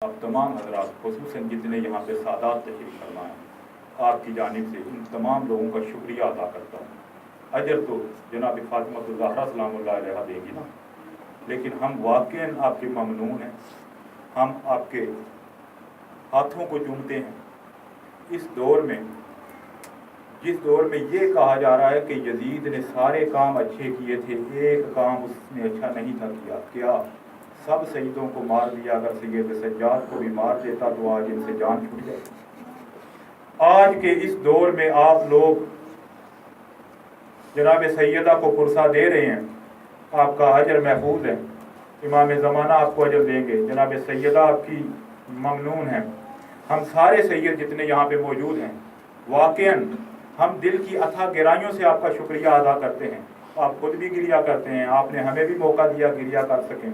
آپ تمام حضرات خصوصاً جتنے یہاں پہ سادات تشریف فرما ہیں آپ کی جانب سے ان تمام لوگوں کا شکریہ ادا کرتا ہوں۔ اجر تو جناب فاطمہ الزہرا سلام اللہ علیہ دے گی نا، لیکن ہم واقعاً آپ کے ممنون ہیں، ہم آپ کے ہاتھوں کو چومتے ہیں اس دور میں، جس دور میں یہ کہا جا رہا ہے کہ یزید نے سارے کام اچھے کیے تھے، ایک کام اس نے اچھا نہیں تھا کیا۔ کیا سب سیدوں کو مار دیا، اگر سید سجاد کو بھی مار دیتا تو آج ان سے جان چھوٹ جائے۔ آج کے اس دور میں آپ لوگ جناب سیدہ کو پرسہ دے رہے ہیں، آپ کا اجر محفوظ ہے، امام زمانہ آپ کو اجر دیں گے، جناب سیدہ آپ کی ممنون ہیں، ہم سارے سید جتنے یہاں پہ موجود ہیں واقعاً ہم دل کی اتھا گہرائیوں سے آپ کا شکریہ ادا کرتے ہیں۔ آپ خود بھی گریہ کرتے ہیں، آپ نے ہمیں بھی موقع دیا گریہ کر سکیں۔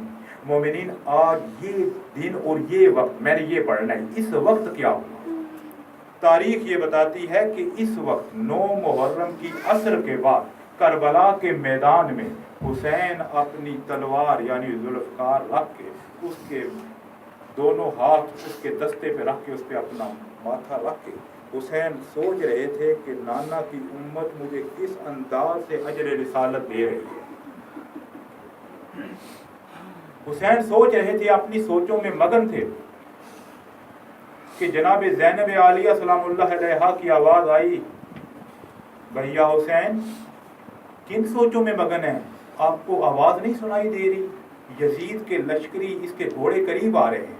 مومنین، آج یہ دن اور یہ وقت میں نے یہ پڑھنا ہے، اس وقت کیا ہوا؟ تاریخ یہ بتاتی ہے کہ اس وقت 9 محرم کی عصر کے بعد کربلا کے میدان میں حسین اپنی تلوار یعنی ذوالفقار رکھ کے، اس کے دونوں ہاتھ اس کے دستے پہ رکھ کے، اس پہ اپنا ماتھا رکھ کے حسین سوچ رہے تھے کہ نانا کی امت مجھے کس انداز سے اجر رسالت دے رہی ہے۔ حسین سوچ رہے تھے، اپنی سوچوں میں مگن تھے کہ جناب زینب عالیہ سلام اللہ علیہا کی آواز آئی، بھیا حسین کن سوچوں میں مگن ہیں؟ آپ کو آواز نہیں سنائی دے رہی؟ یزید کے لشکری اس کے گھوڑے قریب آ رہے ہیں۔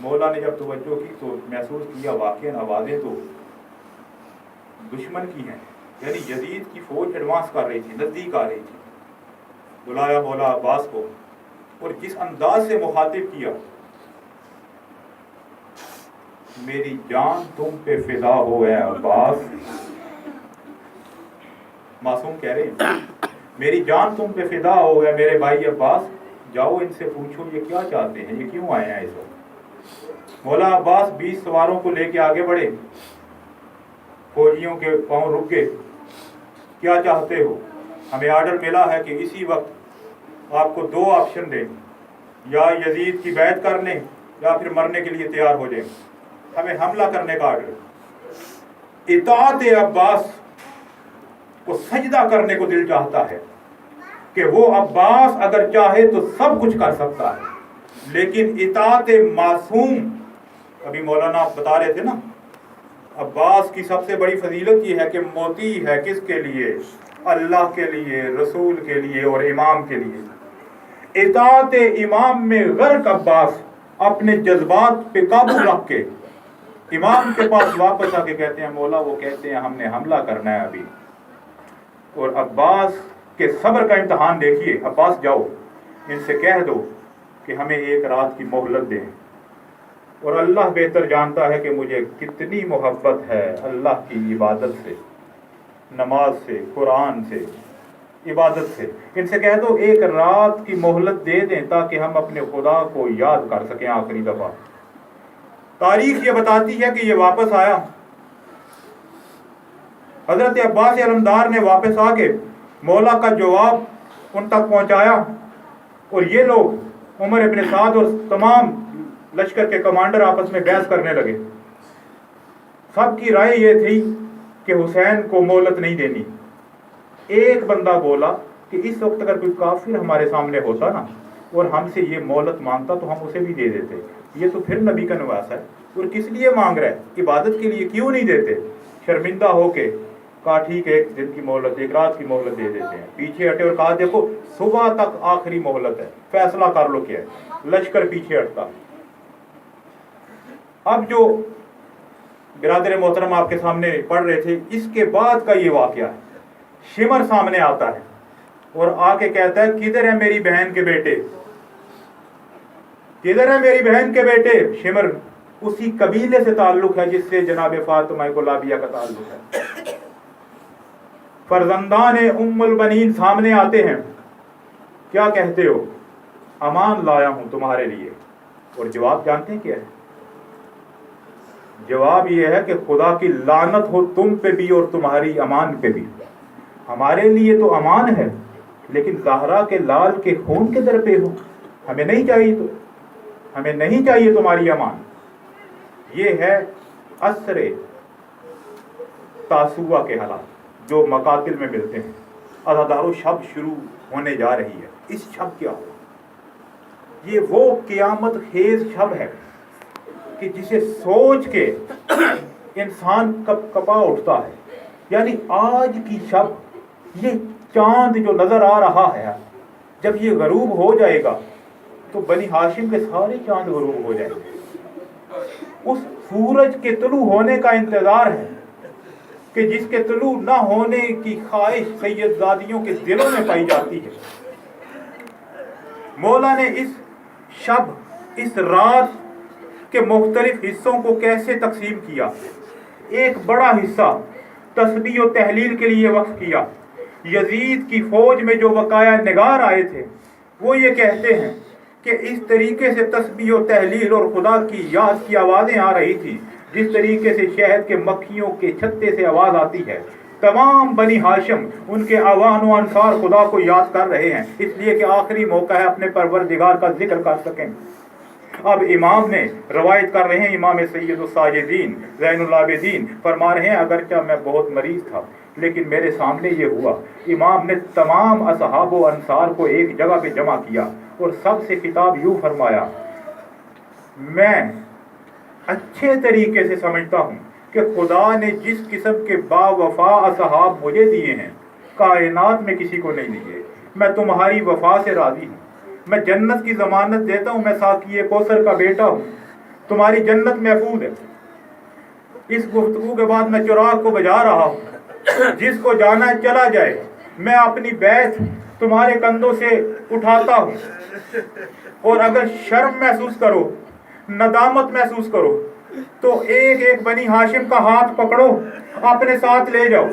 مولا نے جب توجہ کی تو محسوس کیا واقعاً آوازیں تو دشمن کی ہیں، یعنی یزید کی فوج ایڈوانس کر رہی تھی، نزدیک آ رہی تھی۔ بلایا مولا عباس کو اور جس انداز سے مخاطب کیا، میری جان تم پہ فدا ہو اے عباس، معصوم کہہ رہے ہیں میری جان تم پہ فدا ہو اے میرے بھائی عباس، جاؤ ان سے پوچھو یہ کیا چاہتے ہیں، یہ کیوں آئے ہیں اس وقت۔ مولا عباس 20 سواروں کو لے کے آگے بڑھے، فوجیوں کے پاؤں رک گئے۔ کیا چاہتے ہو؟ ہمیں آرڈر ملا ہے کہ اسی وقت آپ کو 2 آپشن دیں، یا یزید کی بیعت کر لیں یا پھر مرنے کے لیے تیار ہو جائیں۔ ہمیں حملہ کرنے کا آرڈر۔ اطاعت عباس کو سجدہ کرنے کو دل چاہتا ہے کہ وہ عباس اگر چاہے تو سب کچھ کر سکتا ہے، لیکن اطاعت معصوم، ابھی مولانا بتا رہے تھے نا، عباس کی سب سے بڑی فضیلت یہ ہے کہ موتی ہے کس کے لیے؟ اللہ کے لیے، رسول کے لیے اور امام کے لیے۔ اطاعت امام میں غرق عباس اپنے جذبات پہ قابو رکھ کے امام کے پاس واپس آ کے کہتے ہیں، مولا وہ کہتے ہیں ہم نے حملہ کرنا ہے ابھی۔ اور عباس کے صبر کا امتحان دیکھیے۔ عباس جاؤ ان سے کہہ دو کہ ہمیں 1 رات کی مہلت دیں، اور اللہ بہتر جانتا ہے کہ مجھے کتنی محبت ہے اللہ کی عبادت سے، نماز سے، قرآن سے، عبادت سے۔ ان سے کہہ دو 1 رات کی مہلت دے دیں تاکہ ہم اپنے خدا کو یاد کر سکیں آخری دفعہ۔ تاریخ یہ بتاتی ہے کہ یہ واپس آیا، حضرت عباس علمدار نے واپس آ کے مولا کا جواب ان تک پہنچایا، اور یہ لوگ عمر ابن سعد اور تمام لشکر کے کمانڈر آپس میں بحث کرنے لگے۔ سب کی رائے یہ تھی کہ حسین کو مہلت نہیں دینی۔ ایک بندہ بولا کہ اس وقت اگر کوئی کافر ہمارے سامنے ہوتا نا اور ہم سے یہ مہلت مانگتا تو ہم اسے بھی دے دیتے، یہ تو پھر نبی کا نواس ہے، اور کس لیے مانگ رہا ہے؟ عبادت کے لیے کیوں نہیں دیتے؟ شرمندہ ہو کے کہا ٹھیک ہے 1 دن کی مہلت، 1 رات کی مہلت دے دیتے ہیں۔ پیچھے ہٹے اور کہا دیکھو صبح تک آخری مہلت ہے، فیصلہ کر لو کیا ہے۔ لشکر پیچھے ہٹتا۔ اب جو برادر محترم آپ کے سامنے پڑھ رہے تھے، اس کے بعد کا یہ واقعہ ہے۔ شمر سامنے آتا ہے اور آ کے کہتا ہے کدھر ہے میری بہن کے بیٹے، کدھر ہے میری بہن کے بیٹے؟ شمر اسی قبیلے سے تعلق ہے جس سے جناب فاطمہ گلابیہ کا تعلق ہے۔ فرزندان ام البنین سامنے آتے ہیں، کیا کہتے ہو؟ امان لایا ہوں تمہارے لیے۔ اور جواب جانتے ہیں کیا ہے؟ جواب یہ ہے کہ خدا کی لعنت ہو تم پہ بھی اور تمہاری امان پہ بھی۔ ہمارے لیے تو امان ہے، لیکن زہرا کے لال کے خون کے در پہ ہو، ہمیں نہیں چاہیے۔ تو ہمیں نہیں چاہیے تمہاری امان۔ یہ ہے عصر تاسوعہ کے حالات جو مقاتل میں ملتے ہیں۔ عزادارو شب شروع ہونے جا رہی ہے۔ اس شب کیا ہوا؟ یہ وہ قیامت خیز شب ہے کہ جسے سوچ کے انسان کپ کپا اٹھتا ہے۔ یعنی آج کی شب، یہ چاند جو نظر آ رہا ہے، جب یہ غروب ہو جائے گا تو بنی ہاشم کے سارے چاند غروب ہو جائیں گے۔ اس سورج کے طلوع ہونے کا انتظار ہے کہ جس کے طلوع نہ ہونے کی خواہش سید زادیوں کے دلوں میں پائی جاتی ہے۔ مولا نے اس شب، اس رات کے مختلف حصوں کو کیسے تقسیم کیا؟ ایک بڑا حصہ تسبیح و تحلیل کے لیے وقف کیا۔ یزید کی فوج میں جو وقایع نگار آئے تھے وہ یہ کہتے ہیں کہ اس طریقے سے تسبیح و تحلیل اور خدا کی یاد کی آوازیں آ رہی تھی جس طریقے سے شہد کے مکھیوں کے چھتے سے آواز آتی ہے۔ تمام بنی ہاشم ان کے اعوان و انصار خدا کو یاد کر رہے ہیں، اس لیے کہ آخری موقع ہے اپنے پروردگار کا ذکر کر سکیں۔ اب امام نے روایت کر رہے ہیں، امام سید الساجدین زین العابدین فرما رہے ہیں، اگرچہ میں بہت مریض تھا لیکن میرے سامنے یہ ہوا، امام نے تمام اصحاب و انصار کو ایک جگہ پہ جمع کیا اور سب سے خطاب یوں فرمایا، میں اچھے طریقے سے سمجھتا ہوں کہ خدا نے جس قسم کے با وفا اصحاب مجھے دیے ہیں کائنات میں کسی کو نہیں دیے۔ میں تمہاری وفا سے راضی ہوں، میں جنت کی ضمانت دیتا ہوں، میں ساقی کوثر کا بیٹا ہوں، تمہاری جنت محفوظ ہے۔ اس گفتگو کے بعد میں چراغ کو بجا رہا ہوں، جس کو جانا ہے چلا جائے، میں اپنی بیعت تمہارے کندھوں سے اٹھاتا ہوں، اور اگر شرم محسوس کرو، ندامت محسوس کرو تو ایک ایک بنی ہاشم کا ہاتھ پکڑو، اپنے ساتھ لے جاؤ،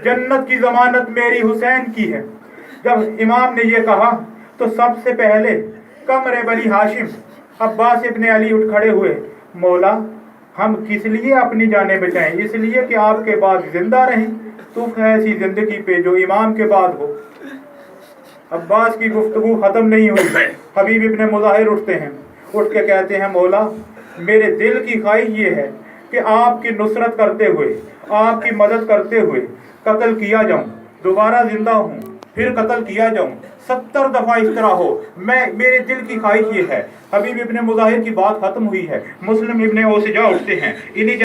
جنت کی ضمانت میری حسین کی ہے۔ جب امام نے یہ کہا تو سب سے پہلے کمر بنی ہاشم عباس ابن علی اٹھ کھڑے ہوئے، مولا ہم کس لیے اپنی جانیں بچائیں؟ اس لیے کہ آپ کے بعد زندہ رہیں، تو ایسی زندگی پہ جو امام کے بعد ہو۔ عباس کی گفتگو ختم نہیں ہوئی، حبیب ابن مظاہر اٹھتے ہیں، اٹھ کے کہتے ہیں، مولا میرے دل کی خواہش یہ ہے کہ آپ کی نصرت کرتے ہوئے، آپ کی مدد کرتے ہوئے قتل کیا جاؤں، دوبارہ زندہ ہوں، پھر قتل کیا جاؤں، 70 دفعہ اس طرح ہو، میرے دل کی خواہش یہ ہے۔ حبیب ابن مظاہر کی بات ختم ہوئی ہے، مسلم ابن اوسجا اٹھتے ہیں، انہی